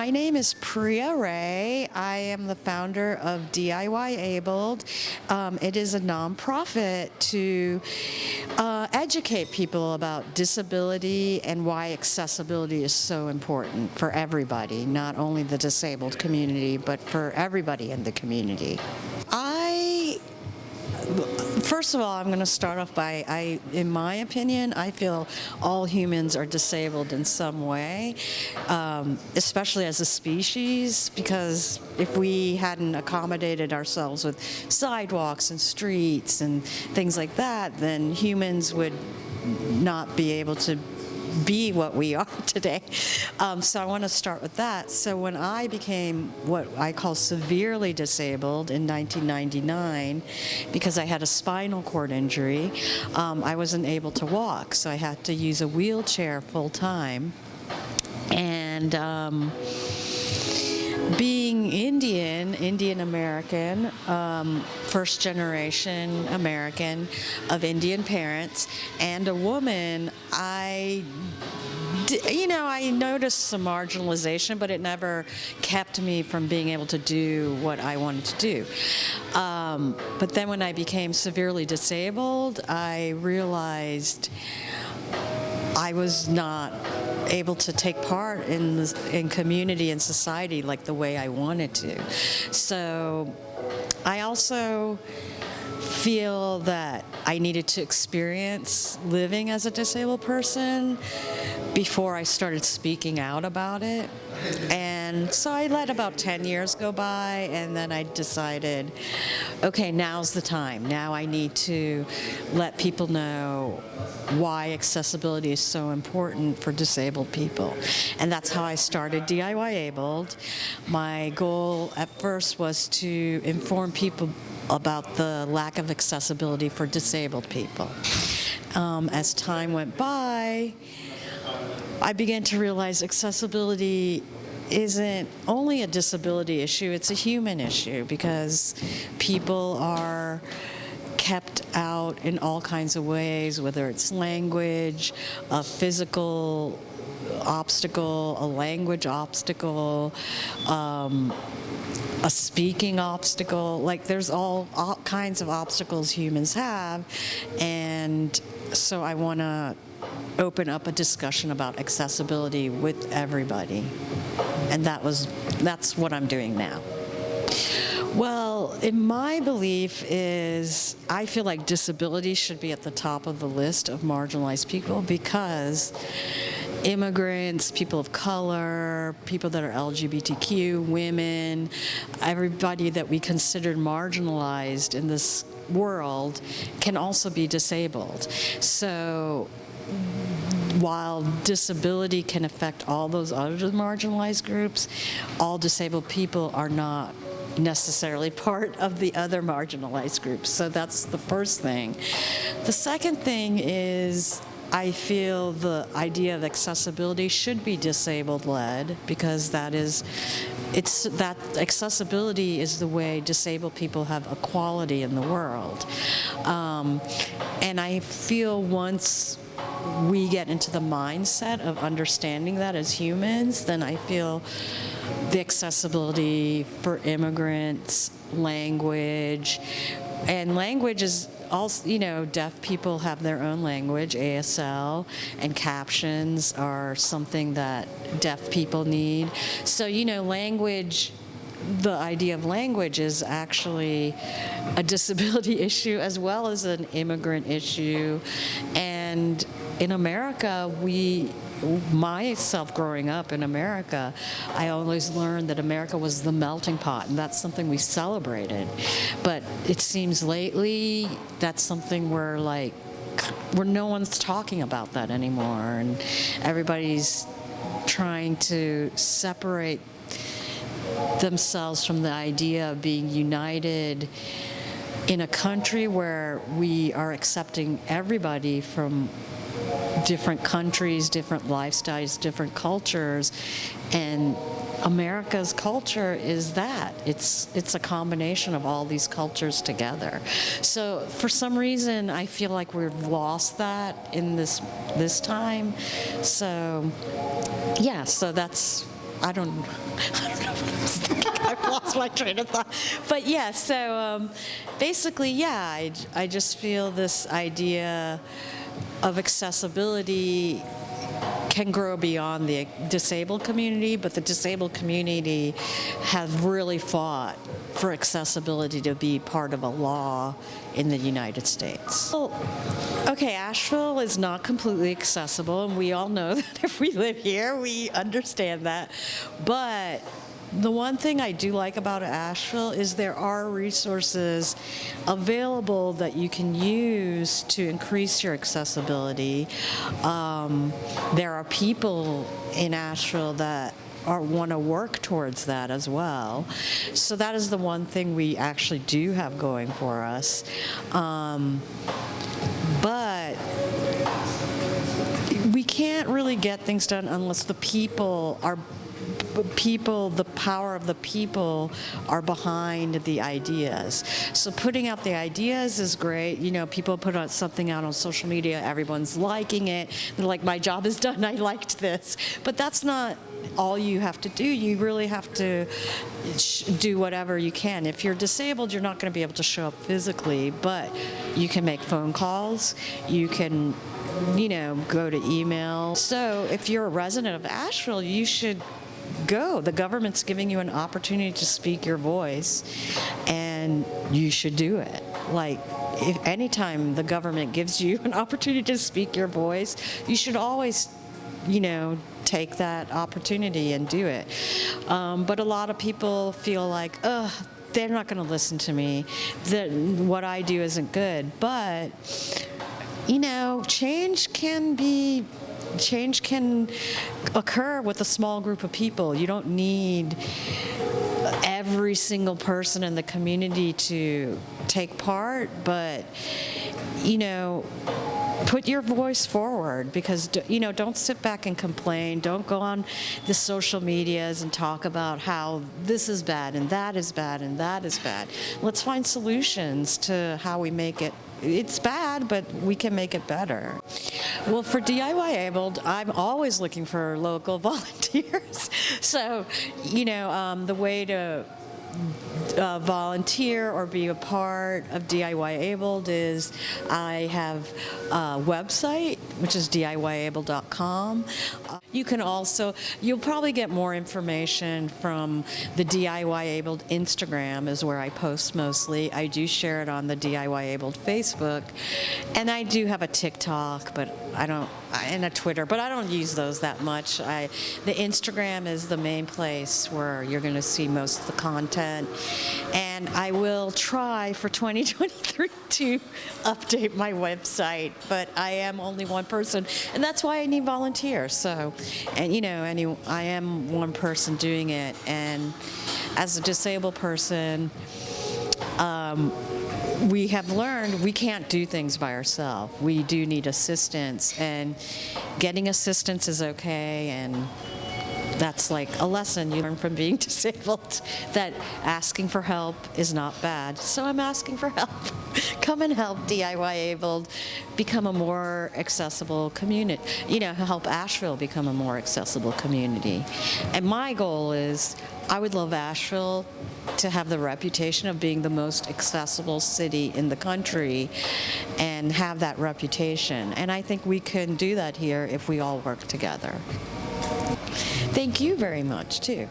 My name is Priya Ray. I am the founder of DIYabled. It is a nonprofit to educate people about disability and why accessibility is so important for everybody, not only the disabled community, but for everybody in the community. First of all, I'm going to start off by, in my opinion, I feel all humans are disabled in some way, especially as a species, because if we hadn't accommodated ourselves with sidewalks and streets and things like that, then humans would not be able to be what we are today. So I want to start with that. So when I became what I call severely disabled in 1999, because I had a spinal cord injury, I wasn't able to walk, so I had to use a wheelchair full time. And being Indian American, first generation American of Indian parents, and a woman, I noticed some marginalization, but it never kept me from being able to do what I wanted to do. But then when I became severely disabled, I realized I was not able to take part in community and society like the way I wanted to. So I also feel that I needed to experience living as a disabled person before I started speaking out about it. And so I let about 10 years go by, and then I decided, okay, now's the time. Now I need to let people know why accessibility is so important for disabled people. And that's how I started DIYabled. My goal at first was to inform people about the lack of accessibility for disabled people. As time went by, I began to realize accessibility isn't only a disability issue, it's a human issue, because people are kept out in all kinds of ways, whether it's language, a physical obstacle, a language obstacle, a speaking obstacle. Like, there's all kinds of obstacles humans have, and so I want to open up a discussion about accessibility with everybody, and that's what I'm doing now. Well, in my belief is I feel like disability should be at the top of the list of marginalized people, because immigrants, people of color, people that are LGBTQ, women, everybody that we consider marginalized in this world can also be disabled. So while disability can affect all those other marginalized groups, all disabled people are not necessarily part of the other marginalized groups. So that's the first thing. The second thing is, I feel the idea of accessibility should be disabled-led, because that accessibility is the way disabled people have equality in the world. And I feel once we get into the mindset of understanding that as humans, then I feel the accessibility for immigrants, language, and language is also, deaf people have their own language, ASL, and captions are something that deaf people need. So, language, the idea of language is actually a disability issue as well as an immigrant issue. And in America, myself growing up in America, I always learned that America was the melting pot, and that's something we celebrated. But it seems lately that's something where no one's talking about that anymore, and everybody's trying to separate themselves from the idea of being united in a country where we are accepting everybody from different countries, different lifestyles, different cultures, and America's culture is that. It's a combination of all these cultures together. So for some reason, I feel like we've lost that in this time. So yeah, so that's I don't know. I've lost my train of thought. But yeah, so basically, yeah, I just feel this idea of accessibility can grow beyond the disabled community, but the disabled community has really fought for accessibility to be part of a law in the United States. Well, okay, Asheville is not completely accessible, and we all know that if we live here, we understand that. But the one thing I do like about Asheville is there are resources available that you can use to increase your accessibility. There are people in Asheville that want to work towards that as well. So that is the one thing we actually do have going for us. But we can't really get things done unless the power of the people are behind the ideas. So putting out the ideas is great. You know, people put out something out on social media, everyone's liking it. They're like, my job is done, I liked this. But that's not all you have to do. You really have to do whatever you can. If you're disabled, you're not going to be able to show up physically, but you can make phone calls. You can, you know, go to email. So if you're a resident of Asheville, you should go. The government's giving you an opportunity to speak your voice, and you should do it. Like, if anytime the government gives you an opportunity to speak your voice, you should always, you know, take that opportunity and do it. But a lot of people feel like, ugh, they're not going to listen to me, that what I do isn't good. But, you know, change can occur with a small group of people. You don't need every single person in the community to take part, but, you know, put your voice forward, because, you know, don't sit back and complain. Don't go on the social medias and talk about how this is bad and that is bad and that is bad. Let's find solutions to how we make it. It's bad, but we can make it better. Well, for DIYabled, I'm always looking for local volunteers. So, you know, the way to volunteer or be a part of DIYabled is I have a website, which is DIYabled.com. You can also, you'll probably get more information from the DIYabled Instagram is where I post mostly. I do share it on the DIYabled Facebook, and I do have a TikTok, but and a Twitter, but I don't use those that much. The Instagram is the main place where you're going to see most of the content, and I will try for 2023 to update my website, but I am only one person, and that's why I need volunteers. So, and you know, I am one person doing it, and as a disabled person, we have learned we can't do things by ourselves. We do need assistance, and getting assistance is okay, and that's like a lesson you learn from being disabled, that asking for help is not bad. So I'm asking for help. Come and help DIYabled become a more accessible community, you know, help Asheville become a more accessible community. And my goal is, I would love Asheville to have the reputation of being the most accessible city in the country and have that reputation. And I think we can do that here if we all work together. Thank you very much, too.